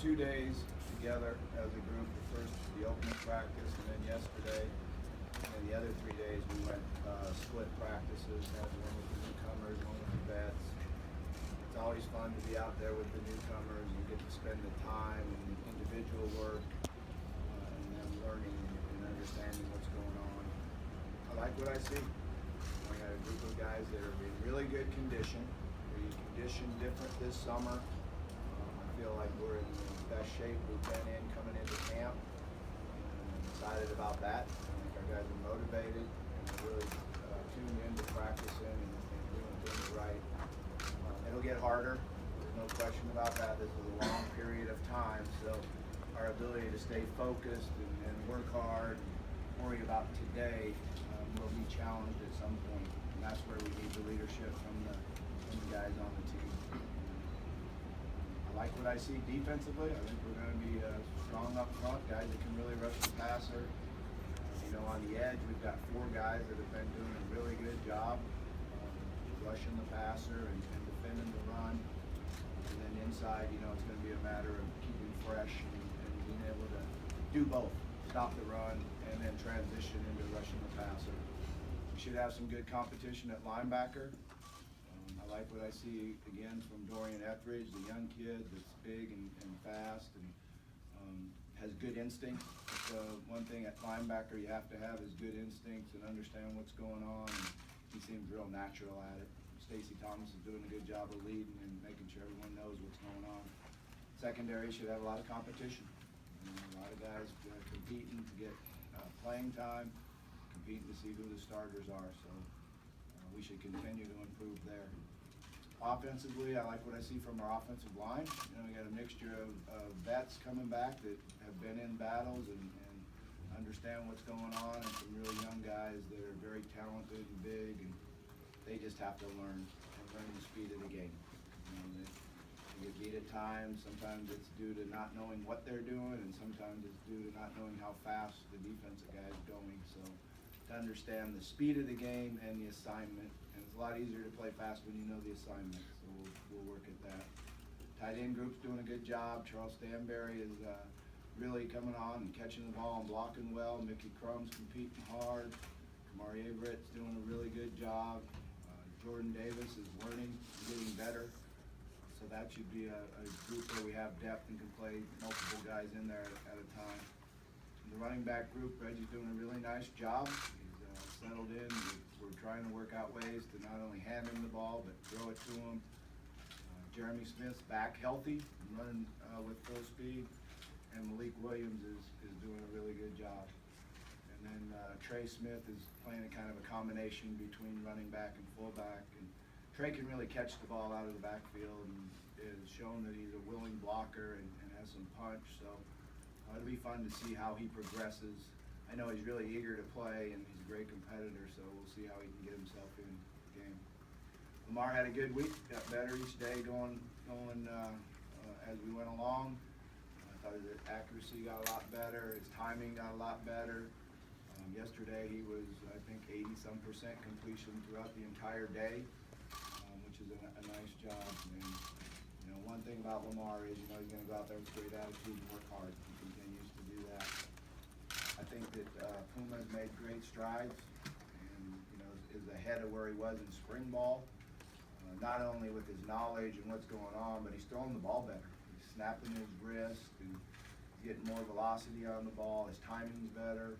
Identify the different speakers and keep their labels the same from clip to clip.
Speaker 1: 2 days together as a group. The first, the opening practice, and then yesterday. And the other 3 days we went split practices, had one with the newcomers, one with the vets. It's always fun to be out there with the newcomers and get to spend the time and individual work and then learning and understanding what's going on. I like what I see. I got a group of guys that are in really good condition. We conditioned different this summer. I feel like we're in the best shape we've been in coming into camp. I'm excited about that. I think our guys are motivated and really tuned into practicing and doing things right. It'll get harder. There's no question about that. This is a long period of time, so our ability to stay focused and work hard, and worry about today, will be challenged at some point. And that's where we need the leadership from the guys on the team. I like what I see defensively. I think we're going to be strong up front, guys that can really rush the passer. On the edge, we've got 4 guys that have been doing a really good job rushing the passer and defending the run. And then inside, it's going to be a matter of keeping fresh and being able to do both, stop the run and then transition into rushing the passer. We should have some good competition at linebacker. I like what I see again from Dorian Etheridge, the young kid that's big and fast and has good instinct. So one thing at linebacker you have to have is good instincts and understand what's going on. And he seems real natural at it. Stacey Thomas is doing a good job of leading and making sure everyone knows what's going on. Secondary should have a lot of competition. A lot of guys competing to get playing time, competing to see who the starters are. So we should continue to improve there. Offensively, I like what I see from our offensive line. We got a mixture of vets coming back that have been in battles and understand what's going on, and some really young guys that are very talented and big, and they just have to learn the speed of the game. They get beat at times. Sometimes it's due to not knowing what they're doing, and sometimes it's due to not knowing how fast the defensive guy is going. So to understand the speed of the game and the assignment, and it's a lot easier to play fast when you know the assignment. So we'll work at that. Tight end group's doing a good job. Charles Stanberry is really coming on and catching the ball and blocking well. Mickey Crumb's competing hard. Kamari Averett's doing a really good job. Jordan Davis is learning and getting better. So that should be a group where we have depth and can play multiple guys in there at a time. The running back group, Reggie's doing a really nice job. He's settled in. We're trying to work out ways to not only hand him the ball, but throw it to him. Jeremy Smith's back healthy and running with full speed. And Malik Williams is doing a really good job. And then Trey Smith is playing a kind of a combination between running back and fullback. And Trey can really catch the ball out of the backfield and has shown that he's a willing blocker and has some punch. So it'll be fun to see how he progresses. I know he's really eager to play and he's a great competitor, so we'll see how he can get himself in the game. Lamar had a good week, got better each day going as we went along. I thought his accuracy got a lot better, his timing got a lot better. Yesterday he was, I think, 80-some% completion throughout the entire day, which is a nice job. And one thing about Lamar is, he's going to go out there with great attitude and work hard. He continues to do that. I think that Puma's made great strides and is ahead of where he was in spring ball. Not only with his knowledge and what's going on, but he's throwing the ball better. He's snapping his wrist and getting more velocity on the ball. His timing's better.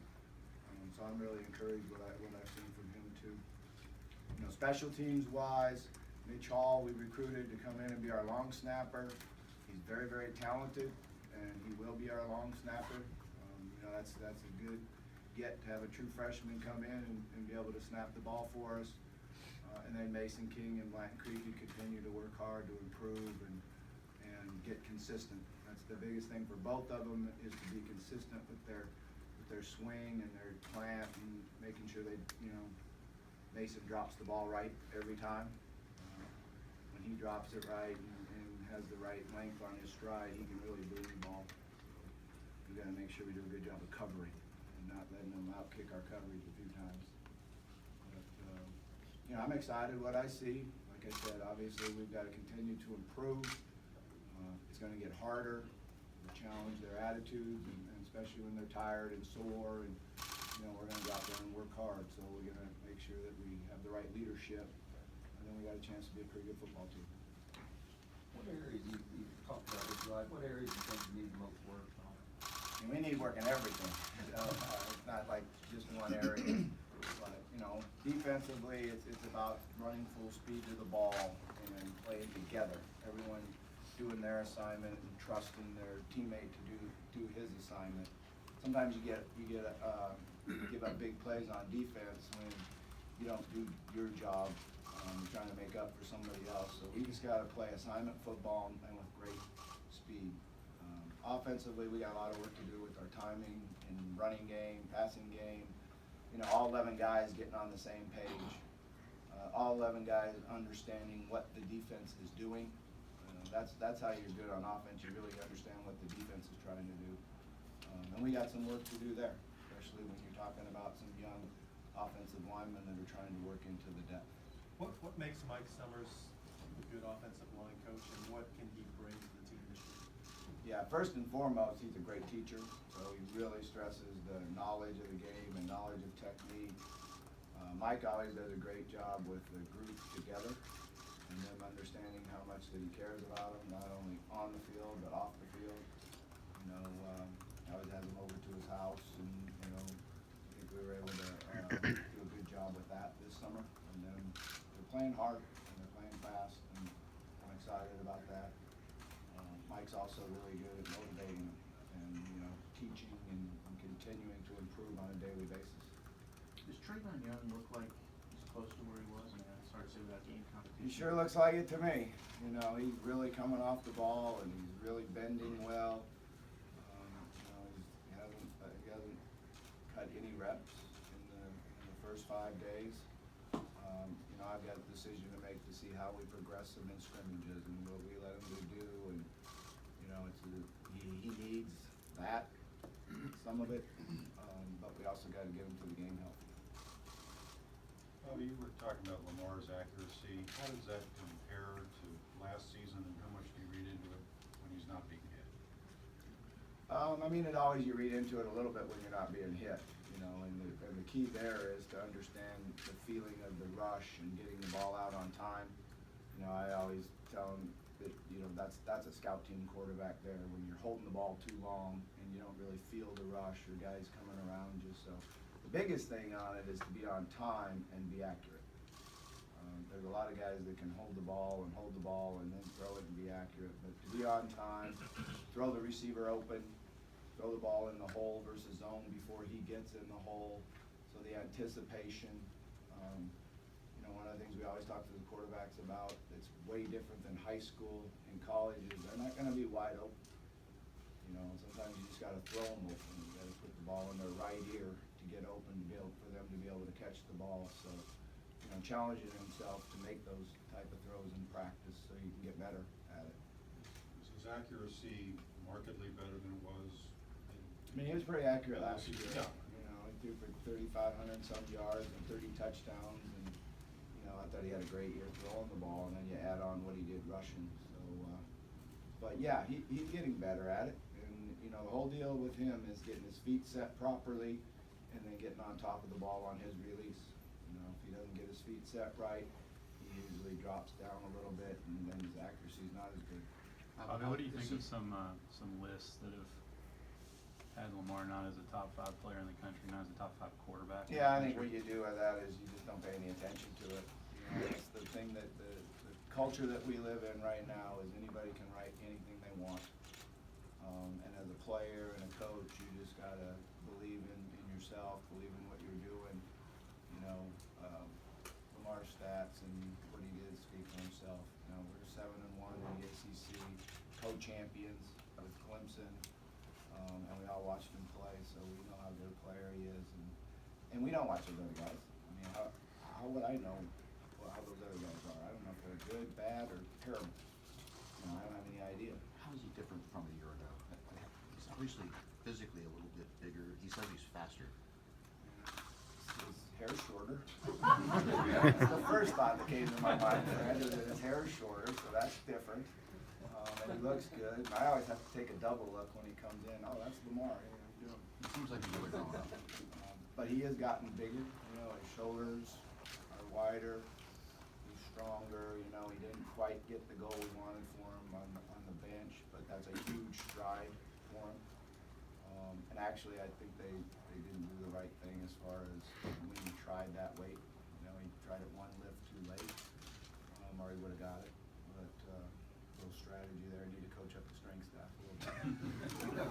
Speaker 1: So I'm really encouraged what I've seen from him too. Special teams wise, Mitch Hall we recruited to come in and be our long snapper. He's very, very talented, and he will be our long snapper. That's a good get to have a true freshman come in and be able to snap the ball for us. And then Mason King and Blanton Creek, who continue to work hard to improve and get consistent. That's the biggest thing for both of them, is to be consistent with their swing and their plant and making sure they, Mason drops the ball right every time. When he drops it right and has the right length on his stride, he can really move the ball. We got to make sure we do a good job of covering and not letting them outkick our coverage a few times. But I'm excited what I see. Like I said, obviously we've got to continue to improve. It's going to get harder. challenge their attitudes, and especially when they're tired and sore, and we're going to go out there and work hard. So we're going to make sure that we have the right leadership, and then we got a chance to be a pretty good football team.
Speaker 2: What areas you talked about this, right? What areas do you think you need the most work on?
Speaker 1: And we need work in everything. It's not like just one area. But defensively, it's about running full speed to the ball and playing together. Everyone doing their assignment and trusting their teammate to do his assignment. Sometimes you give up big plays on defense when you don't do your job. You're trying to make up for somebody else. So we just got to play assignment football and with great speed. Offensively, we got a lot of work to do with our timing and running game, passing game. All 11 guys getting on the same page. All 11 guys understanding what the defense is doing. That's how you're good on offense. You really understand what the defense is trying to do. And we got some work to do there, especially when you're talking about some young offensive linemen that are trying to work into the depth.
Speaker 3: What makes Mike Summers a good offensive line coach, and what can he bring to the team this year?
Speaker 1: Yeah, first and foremost, he's a great teacher. So he really stresses the knowledge of the game and knowledge of technique. Mike always does a great job with the group together and them understanding how much that he cares about them, not only on the field but off the field. I always have him over to his house, and I think we were able to do a good job with that this summer. And then they're playing hard and they're playing fast, and I'm excited about that. Mike's also really good at motivating them and teaching and continuing to improve on a daily basis.
Speaker 4: Does Trayvon Young look like he's close to where he was? I mean, it's hard to say without game competition.
Speaker 1: He sure looks like it to me. He's really coming off the ball and he's really bending well. He hasn't cut any reps in the first 5 days. I've got a decision to make to see how we progress him in scrimmages and what we let him do. And he needs that, some of it, but we also got to get him to the game healthy.
Speaker 5: You were talking about Lamar's accuracy. How does that compare to last season, and how much do you read into it when he's not being hit?
Speaker 1: You read into it a little bit when you're not being hit, and the key there is to understand the feeling of the rush and getting the ball out on time. I always tell him that that's a scout team quarterback there. When you're holding the ball too long and you don't really feel the rush or guys coming around you. So the biggest thing on it is to be on time and be accurate. There's a lot of guys that can hold the ball and then throw it and be accurate. But to be on time, throw the receiver open, throw the ball in the hole versus zone before he gets in the hole. So the anticipation. One of the things we always talk to the quarterbacks about, it's way different than high school and college, is they're not going to be wide open. Sometimes you just got to throw them open. You got to put the ball in their right ear to get open for them to be able to catch the ball. So, challenging himself to make those type of throws in practice so you can get better at it.
Speaker 5: Is his accuracy markedly better than it was?
Speaker 1: He was pretty accurate last year.
Speaker 5: Yeah.
Speaker 1: He threw for 3,500 some yards and 30 touchdowns, and I thought he had a great year throwing the ball, and then you add on what he did rushing. So, but yeah, he's getting better at it, and the whole deal with him is getting his feet set properly, and then getting on top of the ball on his release. If he doesn't get his feet set right, he usually drops down a little bit, and then his accuracy is not as good.
Speaker 6: Bobby, what do you think of some lists that have had Lamar not as a top 5 player in the country, not as a top 5 quarterback?
Speaker 1: Yeah, I think what you do with that is you just don't pay any attention to it. It's the thing that the culture that we live in right now is anybody can write anything they want. And as a player and a coach, you just gotta believe in yourself, believe in what you're doing. Lamar's stats and what he did speak for himself. We're 7-1 in the ACC, co-champions with Clemson. And we all watched him play, so we know how good a player he is. And we don't watch those other guys. How would I know how those other guys are? I don't know if they're good, bad, or terrible. I don't have any idea.
Speaker 4: How is he different from a year ago? He's obviously physically a little bit bigger. He says he's faster.
Speaker 1: His hair's shorter. That's the first thought that came to my mind. His hair is shorter, so that's different. he looks good. I always have to take a double look when he comes in. Oh, that's Lamar. Hey, how you doing?
Speaker 4: It seems like he's really growing up.
Speaker 1: But he has gotten bigger, you know, his shoulders are wider, he's stronger, you know, he didn't quite get the goal we wanted for him on the bench, but that's a huge stride for him. And actually, I think they didn't do the right thing as far as when he tried that weight. You know, he tried it one lift too late, or he would've got it. But, little strategy there, need to coach up the strength staff a little bit.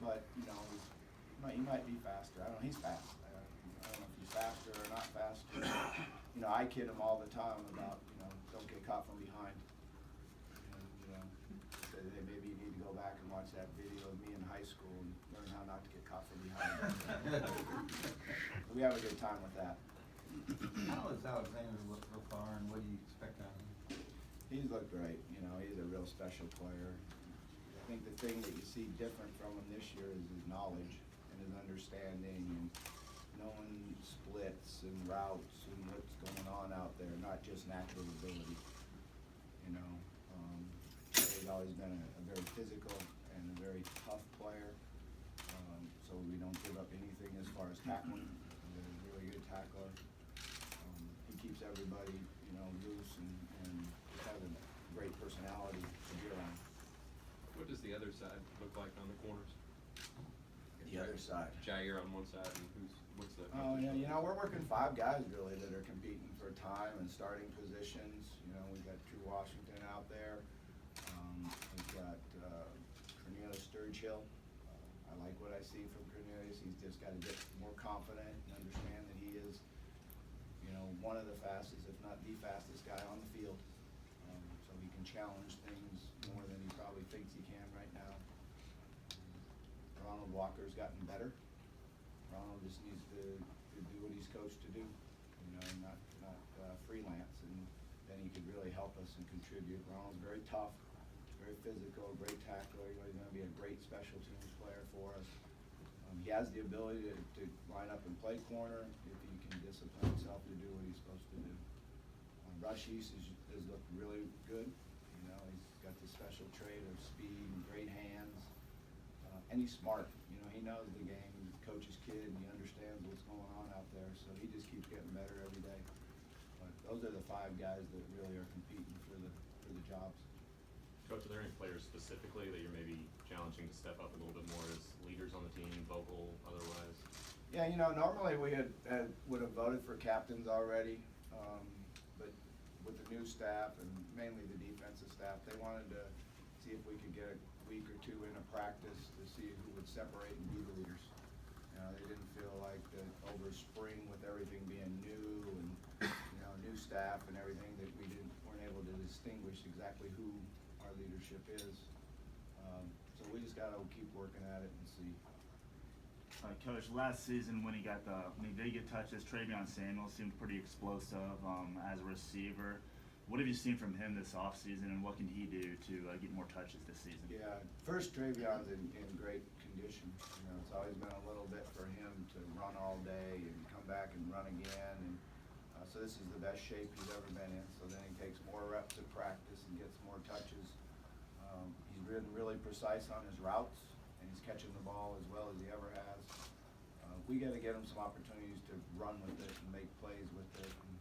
Speaker 1: But, you know, he might be faster. I don't know, he's fast. I don't know if he's faster or not faster. You know, I kid him all the time about, you know, don't get caught from behind. And, you know, say, hey, maybe you need to go back and watch that video of me in high school and learn how not to get caught from behind. We have a good time with that.
Speaker 2: How has Alexander looked so far, and what do you expect out of him?
Speaker 1: He's looked great, you know, he's a real special player. I think the thing that you see different from him this year is his knowledge and his understanding and knowing splits and routes and what's going on out there, not just natural ability. You know, he's always been a very physical and a very tough player, so we don't give up anything as far as tackling. He's a really good tackler. He keeps everybody, you know, loose and has a great personality to be around.
Speaker 7: What does the other side look like on the corners?
Speaker 1: The other side.
Speaker 7: Jair on one side, and what's the?
Speaker 1: Oh, yeah, you know, we're working 5 guys really that are competing for time and starting positions. You know, we've got Drew Washington out there. We've got Cornelius Sturgill. I like what I see from Cornelius. He's just got to get more confident and understand that he is, you know, one of the fastest, if not the fastest guy on the field. So he can challenge things more than he probably thinks he can right now. Ronald Walker's gotten better. Ronald just needs to do what he's coached to do, you know, not freelance, and then he could really help us and contribute. Ronald's very tough, very physical, great tackler. You know, he's gonna be a great special teams player for us. He has the ability to line up and play corner if he can discipline himself to do what he's supposed to do. Rashi's has looked really good. You know, he's got the special trait of speed and great hands. And he's smart, you know, he knows the game, he's a coach's kid, and he understands what's going on out there, so he just keeps getting better every day. But those are the 5 guys that really are competing for the jobs.
Speaker 8: Coach, are there any players specifically that you're maybe challenging to step up a little bit more as leaders on the team, vocal, otherwise?
Speaker 1: Yeah, you know, normally we would have voted for captains already, but with the new staff and mainly the defensive staff, they wanted to see if we could get a week or 2 in a practice to see who would separate and be the leaders. You know, they didn't feel like that over spring with everything being new and, you know, new staff and everything, that we weren't able to distinguish exactly who our leadership is. So we just gotta keep working at it and see.
Speaker 9: Coach, last season when he did get touches, Travion Samuel seemed pretty explosive as a receiver. What have you seen from him this offseason, and what can he do to get more touches this season?
Speaker 1: Yeah, first Travion's in great condition. You know, it's always been a little bit for him to run all day and come back and run again. And so this is the best shape he's ever been in. So then he takes more reps at practice and gets more touches. He's been really precise on his routes, and he's catching the ball as well as he ever has. We got to get him some opportunities to run with it and make plays with it. And,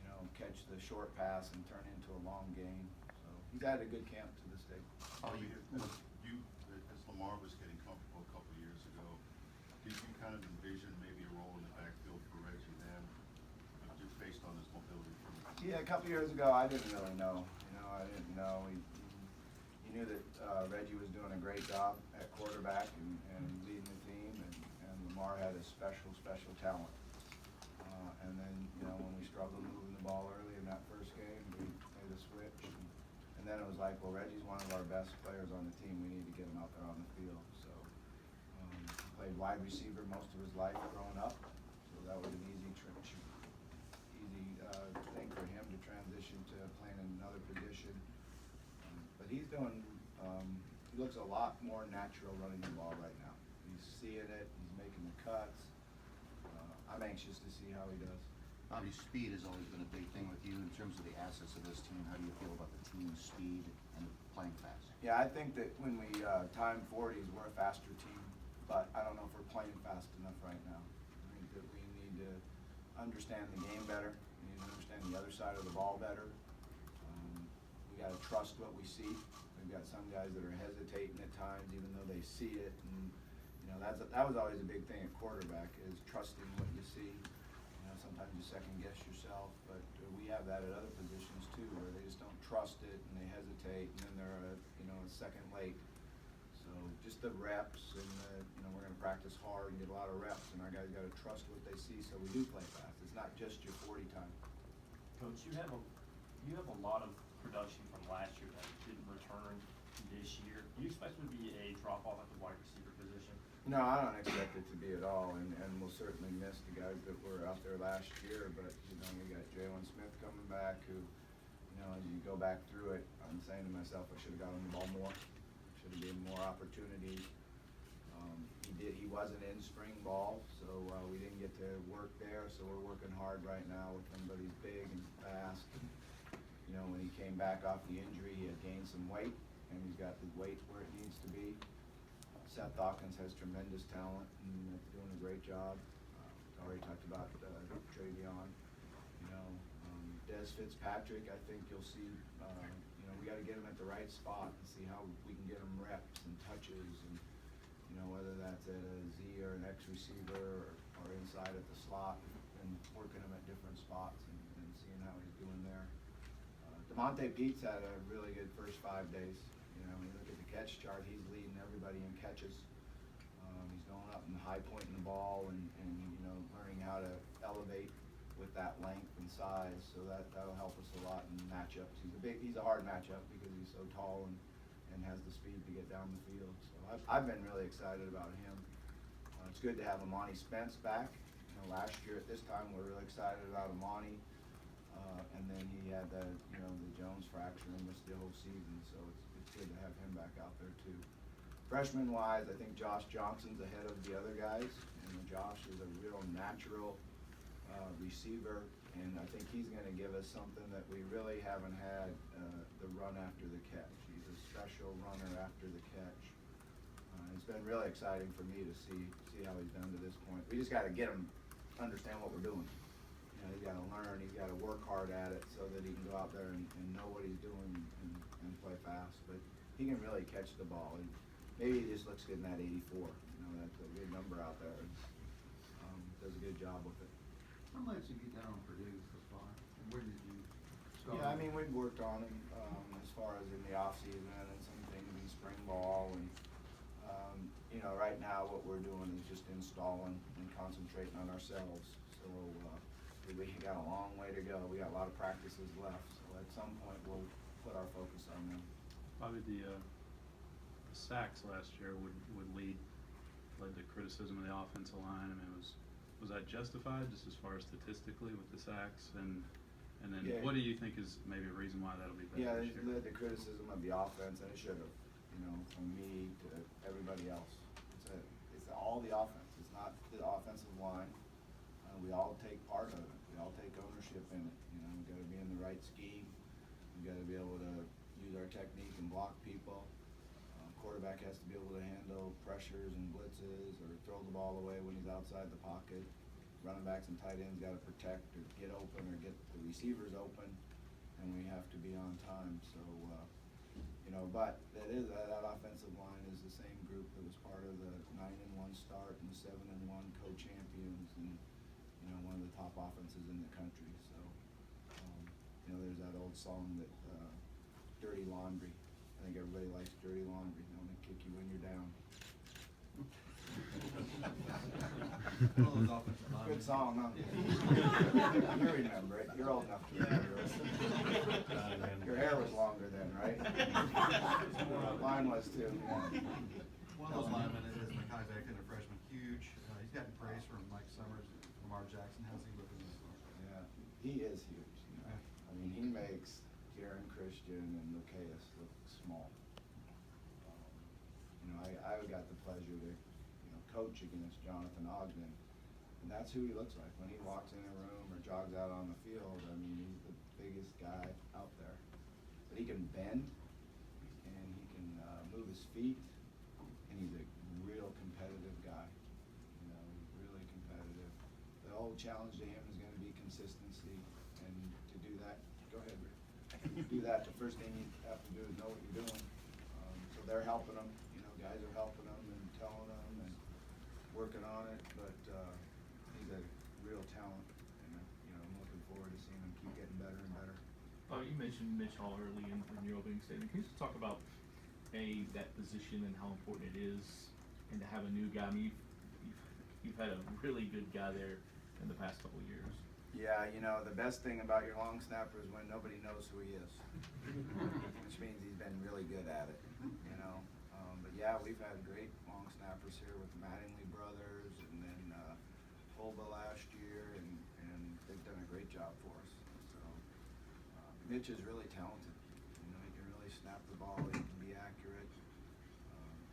Speaker 1: you know, catch the short pass and turn into a long game. So he's had a good camp to this day.
Speaker 5: As Lamar was getting comfortable a couple of years ago, did you kind of envision maybe a role in the backfield for Reggie then, just based on his mobility?
Speaker 1: Yeah, a couple of years ago, I didn't really know. You know, I didn't know. He knew that Reggie was doing a great job at quarterback and leading the team, and Lamar had a special talent. And then, you know, when we struggled moving the ball early in that first game, we made a switch. And then it was like, well, Reggie's one of our best players on the team. We need to get him out there on the field. So played wide receiver most of his life growing up. So that was an easy thing for him to transition to playing in another position. But he's doing, he looks a lot more natural running the ball right now. He's seeing it, he's making the cuts. I'm anxious to see how he does.
Speaker 4: Bobby, speed has always been a big thing with you in terms of the assets of this team. How do you feel about the team's speed and playing fast?
Speaker 1: Yeah, I think that when we time 40s, we're a faster team, but I don't know if we're playing fast enough right now. I think that we need to understand the game better. We need to understand the other side of the ball better. We got to trust what we see. We've got some guys that are hesitating at times, even though they see it. And that was always a big thing at quarterback, is trusting what you see. Sometimes you second guess yourself, but we have that at other positions too, where they just don't trust it and they hesitate, and then they're a second late. So just the reps, and we're going to practice hard and get a lot of reps, and our guys got to trust what they see, so we do play fast. It's not just your 40 time.
Speaker 10: Coach, you have a lot of production from last year that didn't return this year. Do you expect there to be a drop off at the wide receiver position?
Speaker 1: No, I don't expect it to be at all, and we'll certainly miss the guys that were out there last year, but, we got Jalen Smith coming back, who, as you go back through it, I'm saying to myself, I should have got him the ball more, should have given more opportunities. He wasn't in spring ball, so we didn't get to work there, so we're working hard right now with him, but he's big and fast. When he came back off the injury, he had gained some weight, and he's got the weight where it needs to be. Seth Dawkins has tremendous talent and doing a great job. Already talked about Travion. Des Fitzpatrick, I think you'll see, we got to get him at the right spot and see how we can get him reps and touches, and whether that's at a Z or an X receiver or inside at the slot, and working him at different spots and seeing how he's doing there. DeMonte Pete's had a really good first 5 days. When you look at the catch chart, he's leading everybody in catches. He's going up and high pointing the ball and learning how to elevate with that length and size. So that'll help us a lot in matchups. He's a hard matchup because he's so tall and has the speed to get down the field. So I've been really excited about him. It's good to have Amani Spence back. Last year at this time we were really excited about Amani. And then he had the Jones fracture and missed the whole season, so it's good to have him back out there too. Freshman-wise, I think Josh Johnson's ahead of the other guys, and Josh is a real natural receiver, and I think he's going to give us something that we really haven't had, the run after the catch. He's a special runner after the catch. It's been really exciting for me to see how he's done to this point. We just got to get him understand what we're doing. He's got to learn, he's got to work hard at it so that he can go out there and know what he's doing and play fast. But he can really catch the ball. And maybe he just looks good in that 84. That's a good number out there. And, does a good job with it.
Speaker 2: How much did you get down on Purdue so far? And where did you start?
Speaker 1: Yeah, we've worked on him as far as in the off season and some things in spring ball. And, right now what we're doing is just installing and concentrating on ourselves. So, we got a long way to go. We got a lot of practices left, so at some point we'll put our focus on them.
Speaker 6: Probably the sacks last year led to criticism of the offensive line. Was that justified just as far as statistically with the sacks, and then what do you think is maybe a reason why that'll be better
Speaker 1: Yeah,
Speaker 6: this
Speaker 1: it
Speaker 6: year?
Speaker 1: led to criticism of the offense, and it should have. From me to everybody else. It's all the offense. It's not the offensive line. We all take part of it. We all take ownership in it. We've got to be in the right scheme. We've got to be able to use our technique and block people. Quarterback has to be able to handle pressures and blitzes or throw the ball away when he's outside the pocket. Running backs and tight ends got to protect or get open or get the receivers open, and we have to be on time. So, but that offensive line is the same group that was part of the 9-1 start and 7-1 co-champions, and one of the top offenses in the country. So, there's that old song that Dirty Laundry. I think everybody likes Dirty Laundry. They want to kick you when you're down. Good song, huh? You remember it. You're old enough to remember it. Your hair was longer then, right? Mine was too. Yeah.
Speaker 11: One of those linemen is Mekhi Becton, a freshman, huge. He's gotten praise from Mike Summers and Lamar Jackson. How's he looking this far?
Speaker 1: Yeah, he is huge. He makes Jaron Christian and Lucaeus look small. I got the pleasure to coach against Jonathan Ogden, And that's who he looks like. When he walks in a room or jogs out on the field, I mean, he's the biggest guy out there. But he can bend, and he can move his feet, and he's a real competitive guy. You know, he's really competitive. The whole challenge to him is gonna be consistency, and to do that, go ahead, Rick. To do that, the first thing you have to do is know what you're doing. So they're helping him, you know, guys are helping him and telling him and working on it, but, he's a real talent, and, you know, I'm looking forward to seeing him keep getting better and better.
Speaker 12: You mentioned Mitch Hall early in your opening statement. Can you just talk about, that position and how important it is, and to have a new guy? I mean, you've had a really good guy there in the past couple of years.
Speaker 1: Yeah, you know, the best thing about your long snapper is when nobody knows who he is, which means he's been really good at it, you know. But yeah, we've had great long snappers here with the Mattingly brothers, and then Holba last year, and they've done a great job for us. So Mitch is really talented. You know, he can really snap the ball. He can be accurate.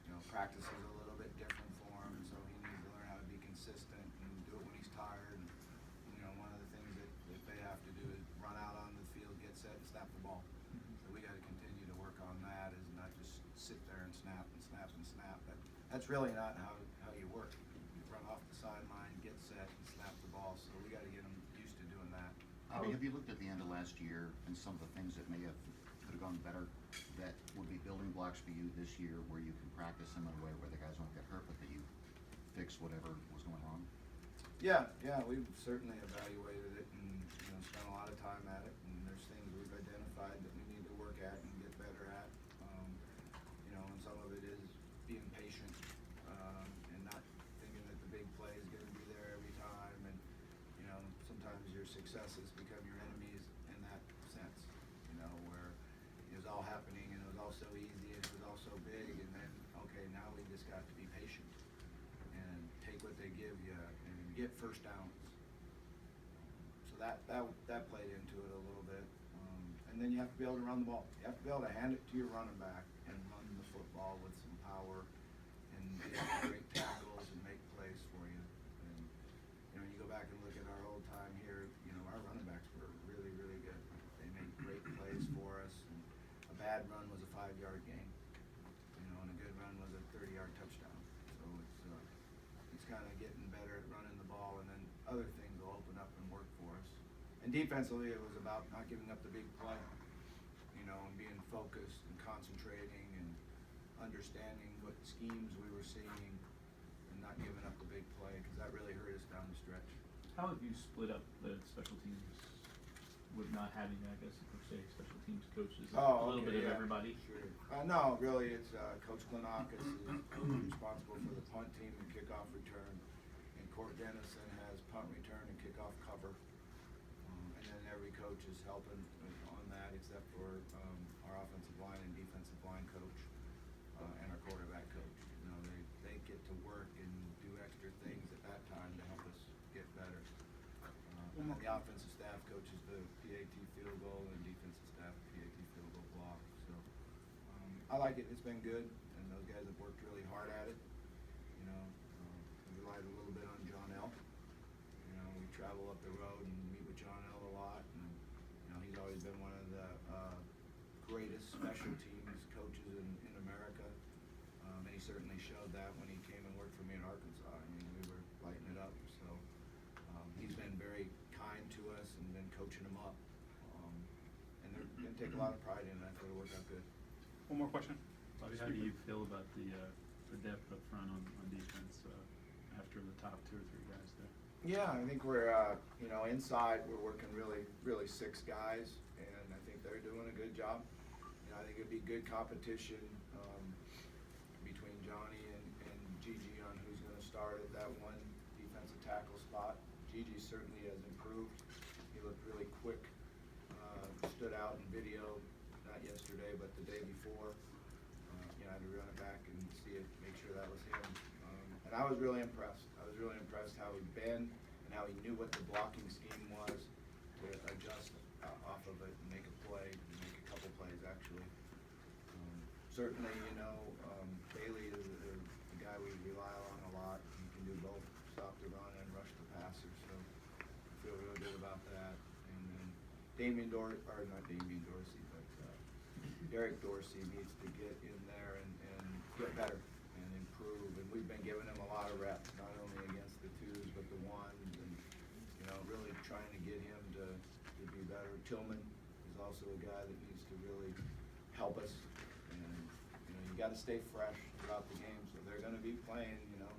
Speaker 1: You know, practice is a little bit different for him, so he needs to learn how to be consistent and do it when he's tired. And, you know, one of the things that they have to do is run out on the field, get set, and snap the ball. So we got to continue to work on that, is not just sit there and snap and snap and snap. That's really not how you work. You run off the sideline, get set, and snap the ball. So we got to get them used to doing that.
Speaker 4: Have you looked at the end of last year and some of the things that could have gone better, that would be building blocks for you this year, where you can practice them in a way where the guys won't get hurt, but that you fix whatever was going wrong?
Speaker 1: Yeah, we've certainly evaluated it and, you know, spent a lot of time at it, and there's things we've identified that we need to work at and get better at. You know, and some of it is being patient, and not thinking that the big play is gonna be there every time, and, you know, sometimes your successes become your enemies in that sense, you know, where it was all happening and it was all so easy and it was all so big, and then, okay, now we just got to be patient and take what they give you and get first downs. So that played into it a little bit. And then you have to be able to run the ball. You have to be able to hand it to your running back and run the football with some power and get great tackles and make plays for you. And, you know, you go back and look at our old time here, you know, our running backs were really, really good. They made great plays for us. And a bad run was a 5-yard gain, you know, and a good run was a 30-yard touchdown. So it's kind of getting better at running the ball, and then other things will open up and work for us. And defensively, it was about not giving up the big play, you know, and being focused and concentrating and understanding what schemes we were seeing and not giving up the big play, because that really hurt us down the stretch.
Speaker 12: How have you split up the special teams with not having, I guess, per se, special teams coaches? A little bit of everybody?
Speaker 1: Sure. No, really, it's Coach Klinakis is responsible for the punt team and kickoff return, and Court Dennison has punt return and kickoff cover. And then every coach is helping on that, except for our offensive line and defensive line coach and our quarterback coach. You know, they get to work and do extra things at that time to help us get better. And then the offensive staff coaches the PAT field goal, and defensive staff PAT field goal block. So I like it. It's been good, and those guys have worked really hard at it. You know, we relied a little bit on John L. You know, we travel up the road and meet with John L a lot, and, you know, he's always been one of the greatest special teams coaches in America. And he certainly showed that when he came and worked for me in Arkansas. I mean, we were lighting it up. So he's been very kind to us and been coaching them up. And they're going to take a lot of pride in that, so it'll work out good.
Speaker 6: One more question. Bobby, how do you feel about the depth up front on defense after the top 2 or 3 guys there?
Speaker 1: Yeah, I think we're, you know, inside we're working really 6 guys, and I think they're doing a good job. You know, I think it'd be good competition between Johnny and Gigi on who's going to start at that one defensive tackle spot. Gigi certainly has improved. He looked really quick, stood out in video, not yesterday, but the day before. You know, I had to run it back and see it, make sure that was him. And I was really impressed. I was really impressed how he'd been and how he knew what the blocking scheme was to adjust off of it and make a play, and make a couple plays actually. Certainly, you know, Bailey is the guy we rely on a lot. He can do both, stop the run and rush the pass. feel real good about that. And then Derek Dorsey needs to get in there and get better and improve. And we've been giving him a lot of reps, not only against the twos, but the ones, and, you know, really trying to get him to be better. Tillman is also a guy that needs to really help us. And, you know, you gotta stay fresh throughout the game, so they're gonna be playing, you know,